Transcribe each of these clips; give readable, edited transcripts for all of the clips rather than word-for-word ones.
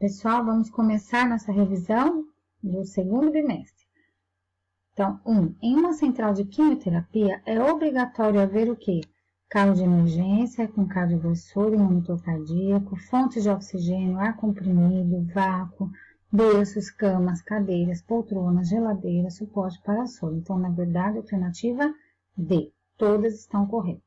Pessoal, vamos começar nossa revisão do segundo bimestre. Então, em uma central de quimioterapia, é obrigatório haver o quê? Carro de emergência com cardioversor e monitor cardíaco, fontes de oxigênio, ar comprimido, vácuo, berços, camas, cadeiras, poltronas, geladeira, suporte para soro. Então, na verdade, alternativa D. Todas estão corretas.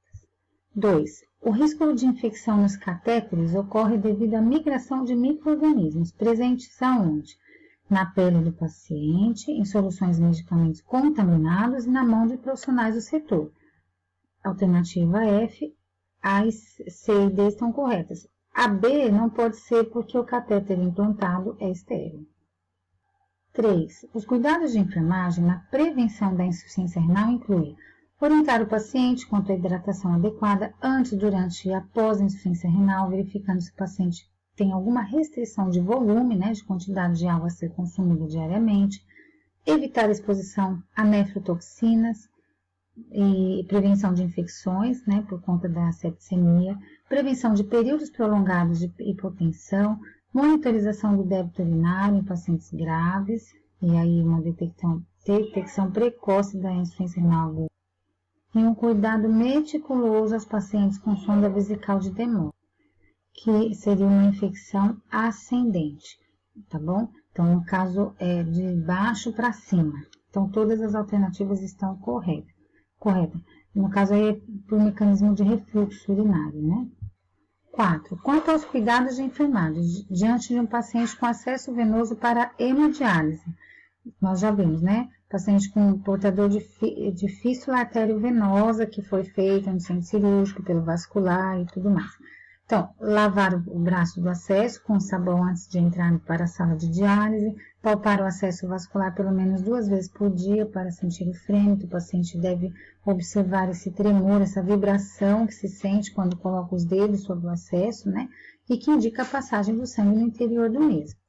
2. O risco de infecção nos catéteres ocorre devido à migração de micro-organismos presentes aonde? Na pele do paciente, em soluções de medicamentos contaminados e na mão de profissionais do setor. Alternativa F, A, C e D estão corretas. A B não pode ser porque o catéter implantado é estéril. 3. Os cuidados de enfermagem na prevenção da insuficiência renal incluem orientar o paciente quanto à hidratação adequada antes, durante e após a insuficiência renal, verificando se o paciente tem alguma restrição de volume, de quantidade de água a ser consumida diariamente, evitar a exposição a nefrotoxinas e prevenção de infecções, por conta da septicemia, prevenção de períodos prolongados de hipotensão, monitorização do débito urinário em pacientes graves, e aí uma detecção precoce da insuficiência renal aguda, e um cuidado meticuloso aos pacientes com sonda vesical de Demotte, que seria uma infecção ascendente, tá bom? Então, no caso, é de baixo para cima. Então, todas as alternativas estão corretas. No caso, aí é por mecanismo de refluxo urinário, 4. Quanto aos cuidados de enfermagem, diante de um paciente com acesso venoso para hemodiálise, nós já vimos, paciente com portador de fístula arteriovenosa que foi feita no centro cirúrgico, pelo vascular e tudo mais. Então, lavar o braço do acesso com sabão antes de entrar para a sala de diálise, palpar o acesso vascular pelo menos 2 vezes por dia para sentir o frêmito. O paciente deve observar esse tremor, essa vibração que se sente quando coloca os dedos sobre o acesso, e que indica a passagem do sangue no interior do mesmo.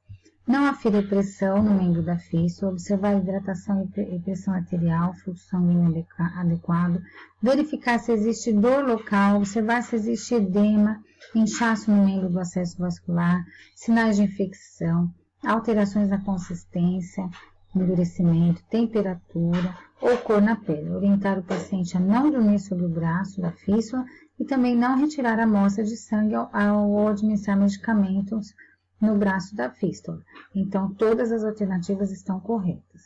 Não aferir pressão no membro da fístula, observar a hidratação e pressão arterial, fluxo sanguíneo adequado, verificar se existe dor local, observar se existe edema, inchaço no membro do acesso vascular, sinais de infecção, alterações na consistência, endurecimento, temperatura ou cor na pele. Orientar o paciente a não dormir sobre o braço da fístula e também não retirar amostra de sangue ao administrar medicamentos no braço da fístula. Então, todas as alternativas estão corretas.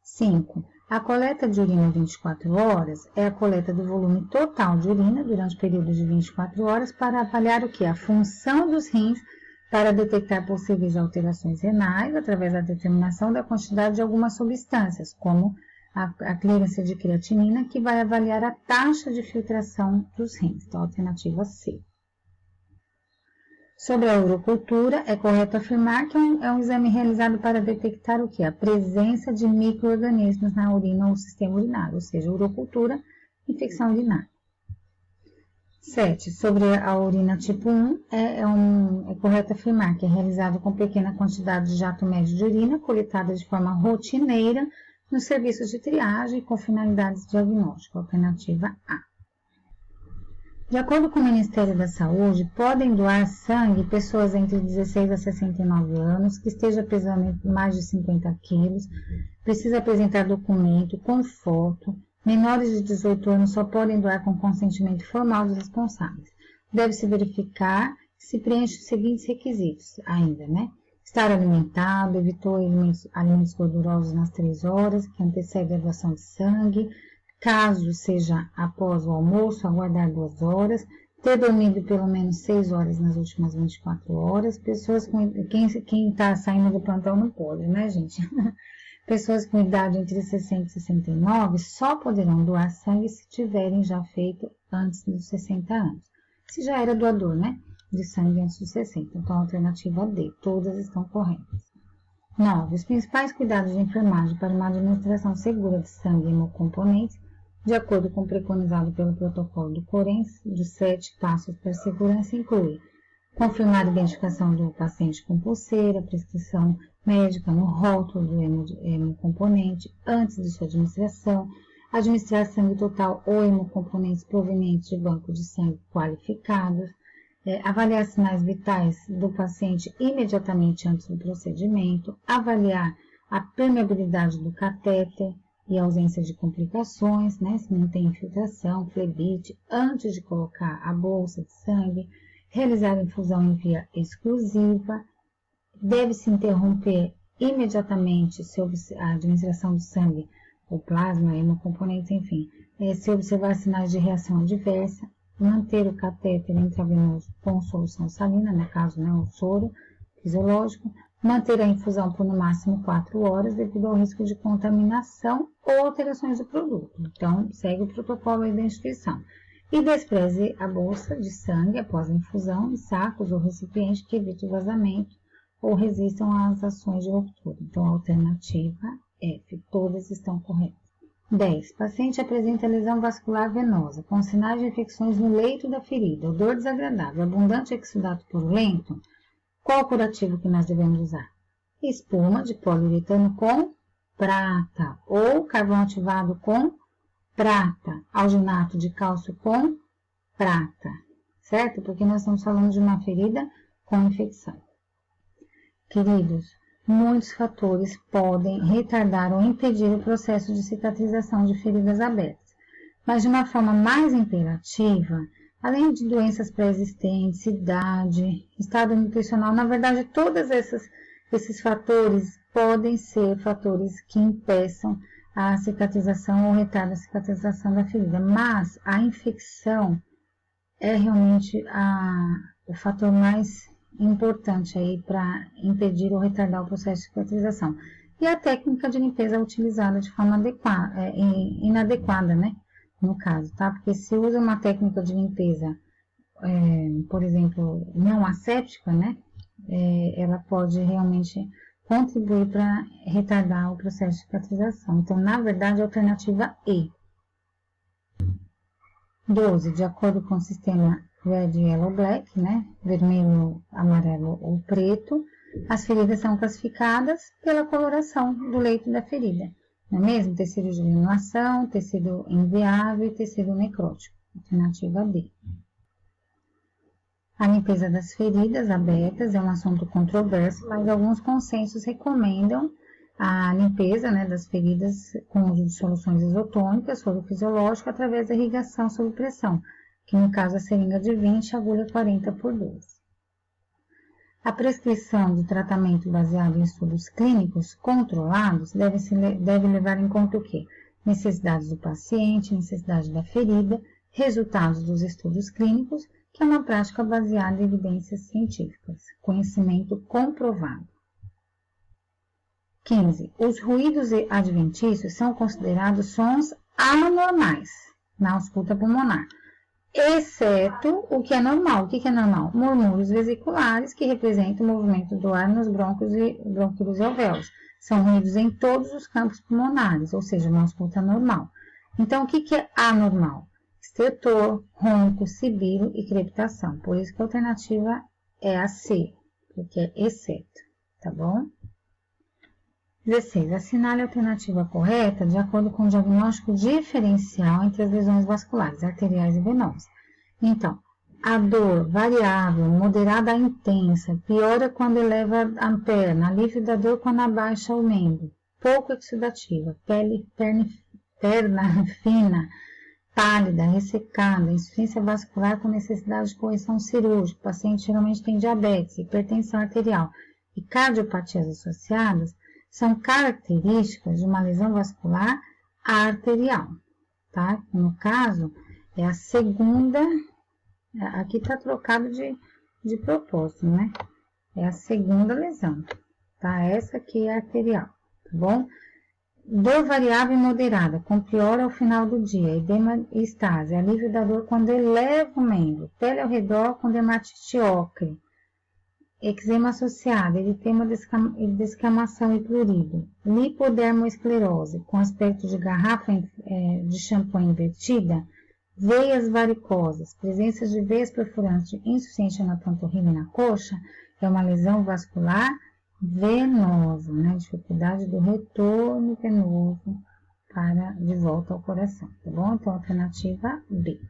5. A coleta de urina 24 horas é a coleta do volume total de urina durante o período de 24 horas para avaliar o que? A função dos rins para detectar possíveis alterações renais através da determinação da quantidade de algumas substâncias, como a clearance de creatinina, que vai avaliar a taxa de filtração dos rins. Então, alternativa C. Sobre a urocultura, é correto afirmar que é um exame realizado para detectar o que? A presença de micro-organismos na urina ou sistema urinário, ou seja, urocultura, infecção urinária. 7. Sobre a urina tipo 1, é correto afirmar que é realizado com pequena quantidade de jato médio de urina, coletada de forma rotineira nos serviços de triagem com finalidades diagnósticas. Alternativa A. De acordo com o Ministério da Saúde, podem doar sangue pessoas entre 16 a 69 anos, que esteja pesando mais de 50 quilos, precisa apresentar documento com foto. Menores de 18 anos só podem doar com consentimento formal dos responsáveis. Deve-se verificar se preenche os seguintes requisitos ainda, Estar alimentado, evitou alimentos gordurosos nas 3 horas, que antecede a doação de sangue. Caso seja após o almoço, aguardar 2 horas, ter dormido pelo menos 6 horas nas últimas 24 horas, pessoas com quem está saindo do plantão não pode, gente? Pessoas com idade entre 60 e 69 só poderão doar sangue se tiverem já feito antes dos 60 anos. Se já era doador, de sangue antes dos 60. Então, a alternativa D, todas estão corretas. 9. Os principais cuidados de enfermagem para uma administração segura de sangue e hemocomponentes, de acordo com o preconizado pelo protocolo do CORENS, dos 7 passos para a segurança, inclui confirmar a identificação do paciente com pulseira, prescrição médica no rótulo do hemocomponente antes de sua administração, administrar sangue total ou hemocomponentes provenientes de banco de sangue qualificados, avaliar sinais vitais do paciente imediatamente antes do procedimento, avaliar a permeabilidade do catéter e a ausência de complicações, né, se não tem infiltração, flebite, antes de colocar a bolsa de sangue, realizar a infusão em via exclusiva, deve-se interromper imediatamente a administração do sangue, o plasma, hemocomponentes, enfim, se observar sinais de reação adversa, manter o catéter intravenoso com solução salina, no caso, né, o soro fisiológico, manter a infusão por no máximo 4 horas devido ao risco de contaminação ou alterações do produto. Então, segue o protocolo aí da instituição. E despreze a bolsa de sangue após a infusão em sacos ou recipiente que evite o vazamento ou resistam às ações de ruptura. Então, a alternativa F, todas estão corretas. 10. Paciente apresenta lesão vascular venosa, com sinais de infecções no leito da ferida, odor desagradável, abundante exudato purulento. Qual curativo que nós devemos usar? Espuma de poliuretano com prata, ou carvão ativado com prata, alginato de cálcio com prata, certo? Porque nós estamos falando de uma ferida com infecção. Queridos, muitos fatores podem retardar ou impedir o processo de cicatrização de feridas abertas, mas de uma forma mais imperativa, além de doenças pré-existentes, idade, estado nutricional, na verdade, todos esses fatores podem ser fatores que impeçam a cicatrização ou retardam a cicatrização da ferida, mas a infecção é realmente o fator mais importante aí para impedir ou retardar o processo de cicatrização. E a técnica de limpeza utilizada de forma inadequada, né? No caso, tá? Porque se usa uma técnica de limpeza, por exemplo, não asséptica, né? Ela pode realmente contribuir para retardar o processo de cicatrização. Então, na verdade, a alternativa E. 12. De acordo com o sistema Red, Yellow, Black, né? Vermelho, amarelo ou preto, as feridas são classificadas pela coloração do leito da ferida. Não é mesmo? Tecido de granulação, tecido inviável e tecido necrótico. Alternativa D. A limpeza das feridas abertas é um assunto controverso, mas alguns consensos recomendam a limpeza, né, das feridas com uso de soluções isotônicas, soro fisiológico, através da irrigação sob pressão, que no caso a seringa de 20, agulha 40 por 12. A prescrição de tratamento baseado em estudos clínicos controlados deve levar em conta o quê? Necessidades do paciente, necessidade da ferida, resultados dos estudos clínicos, que é uma prática baseada em evidências científicas, conhecimento comprovado. 15. Os ruídos adventícios são considerados sons anormais na ausculta pulmonar, exceto o que é normal. O que é normal? Murmúrios vesiculares, que representam o movimento do ar nos brônquios e alvéolos. São ruídos em todos os campos pulmonares, ou seja, uma ausculta normal. Então, o que é anormal? Estertor, ronco, sibilo e crepitação. Por isso que a alternativa é a C, porque é exceto, tá bom? 16. Assinale a alternativa correta de acordo com o diagnóstico diferencial entre as lesões vasculares, arteriais e venosas. Então, a dor variável, moderada a intensa, piora quando eleva a perna, alívio da dor quando abaixa o membro, pouco exudativa, perna fina, pálida, ressecada, insuficiência vascular com necessidade de correção cirúrgica, o paciente geralmente tem diabetes, hipertensão arterial e cardiopatias associadas, são características de uma lesão vascular arterial, tá? No caso, é a segunda, aqui está trocado de propósito, né? É a segunda lesão, tá? Essa aqui é arterial, tá bom? Dor variável e moderada, com piora ao final do dia, edema e estase, alívio da dor quando eleva o membro, pele ao redor com dermatite ocre, eczema associado, eritema, descamação e prurido, lipodermoesclerose, com aspecto de garrafa de shampoo invertida, veias varicosas, presença de veias perfurantes insuficiente na panturrilha e na coxa, é uma lesão vascular venosa, né? Dificuldade do retorno venoso de volta ao coração, tá bom? Então, alternativa B.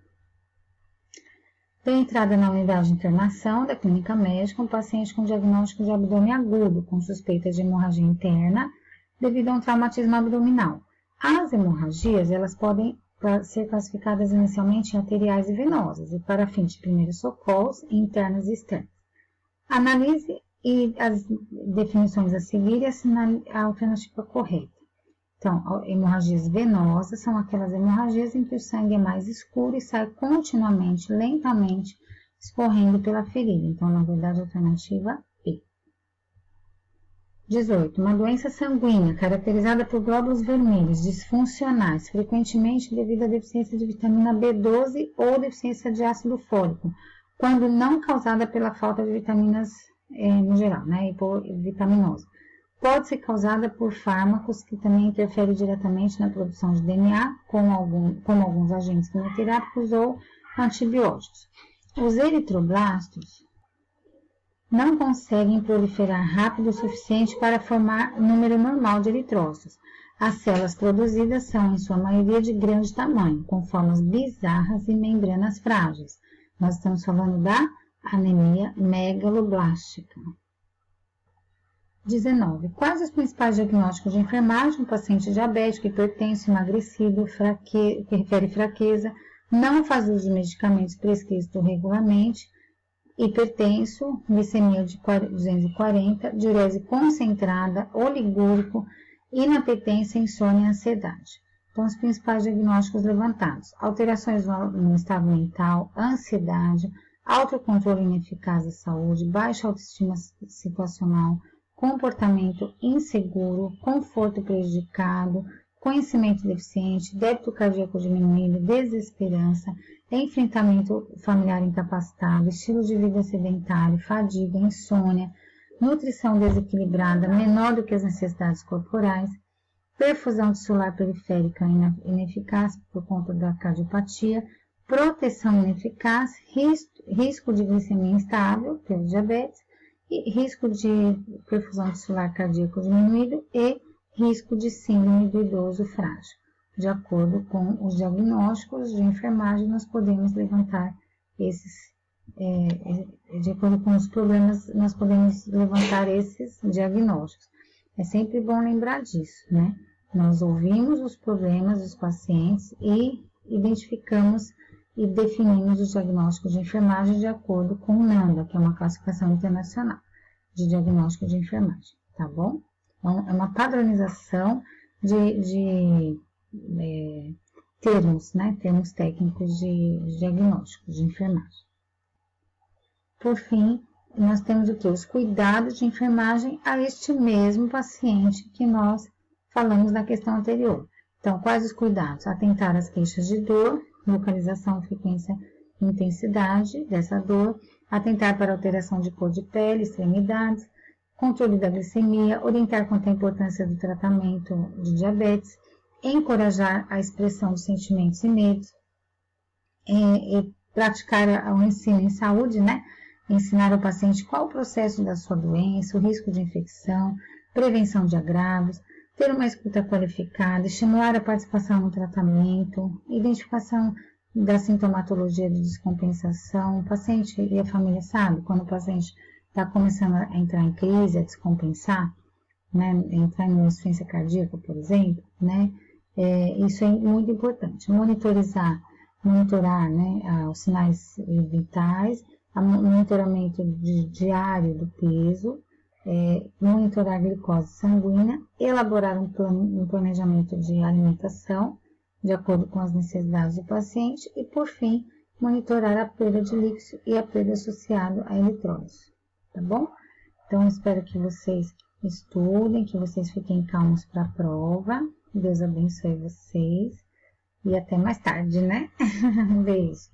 Deu entrada na unidade de internação da clínica médica um paciente com diagnóstico de abdômen agudo, com suspeita de hemorragia interna, devido a um traumatismo abdominal. As hemorragias, elas podem ser classificadas inicialmente em arteriais e venosas, e para fins de primeiros socorros, internas e externas. Analise e as definições a seguir e a alternativa correta. Então, hemorragias venosas são aquelas hemorragias em que o sangue é mais escuro e sai continuamente, lentamente, escorrendo pela ferida. Então, na verdade, a alternativa B. 18. Uma doença sanguínea caracterizada por glóbulos vermelhos disfuncionais, frequentemente devido à deficiência de vitamina B12 ou deficiência de ácido fólico, quando não causada pela falta de vitaminas no geral, né, hipovitaminose. Pode ser causada por fármacos que também interferem diretamente na produção de DNA, como alguns agentes quimioterápicos ou antibióticos. Os eritroblastos não conseguem proliferar rápido o suficiente para formar número normal de eritrócitos. As células produzidas são, em sua maioria, de grande tamanho, com formas bizarras e membranas frágeis. Nós estamos falando da anemia megaloblástica. 19. Quais os principais diagnósticos de enfermagem? Um paciente diabético, hipertenso, emagrecido, que refere fraqueza, não faz uso de medicamentos prescritos regularmente, hipertenso, glicemia de 240, diurese concentrada, oligúrico, inapetência, insônia e ansiedade. Então, os principais diagnósticos levantados: alterações no estado mental, ansiedade, autocontrole ineficaz da saúde, baixa autoestima situacional, comportamento inseguro, conforto prejudicado, conhecimento deficiente, débito cardíaco diminuído, desesperança, enfrentamento familiar incapacitado, estilo de vida sedentário, fadiga, insônia, nutrição desequilibrada, menor do que as necessidades corporais, perfusão tissular periférica ineficaz por conta da cardiopatia, proteção ineficaz, risco de glicemia instável pelo diabetes, e risco de perfusão tissular cardíaco diminuído e risco de síndrome do idoso frágil. De acordo com os diagnósticos de enfermagem, nós podemos levantar de acordo com os problemas, nós podemos levantar esses diagnósticos. É sempre bom lembrar disso, né? Nós ouvimos os problemas dos pacientes e identificamos e definimos os diagnósticos de enfermagem de acordo com o NANDA, que é uma classificação internacional de diagnóstico de enfermagem, tá bom? Então, é uma padronização de termos, né? Termos técnicos de diagnóstico de enfermagem. Por fim, nós temos o que? Os cuidados de enfermagem a este mesmo paciente que nós falamos na questão anterior. Então, quais os cuidados? Atentar às queixas de dor, localização, frequência e intensidade dessa dor, atentar para alteração de cor de pele, extremidades, controle da glicemia, orientar quanto à importância do tratamento de diabetes, encorajar a expressão de sentimentos e medos, e praticar o ensino em saúde, né? Ensinar ao paciente qual o processo da sua doença, o risco de infecção, prevenção de agravos, ter uma escuta qualificada, estimular a participação no tratamento, identificação da sintomatologia de descompensação. O paciente e a família sabe quando o paciente está começando a entrar em crise, a descompensar, né, entrar em insuficiência cardíaca, por exemplo, né, isso é muito importante. Monitorar, né, os sinais vitais, monitoramento diário do peso, monitorar a glicose sanguínea, elaborar um planejamento de alimentação de acordo com as necessidades do paciente e, por fim, monitorar a perda de líquido e a perda associada à eletrólise, tá bom? Então, espero que vocês estudem, que vocês fiquem calmos para a prova. Deus abençoe vocês e até mais tarde, né? Um beijo.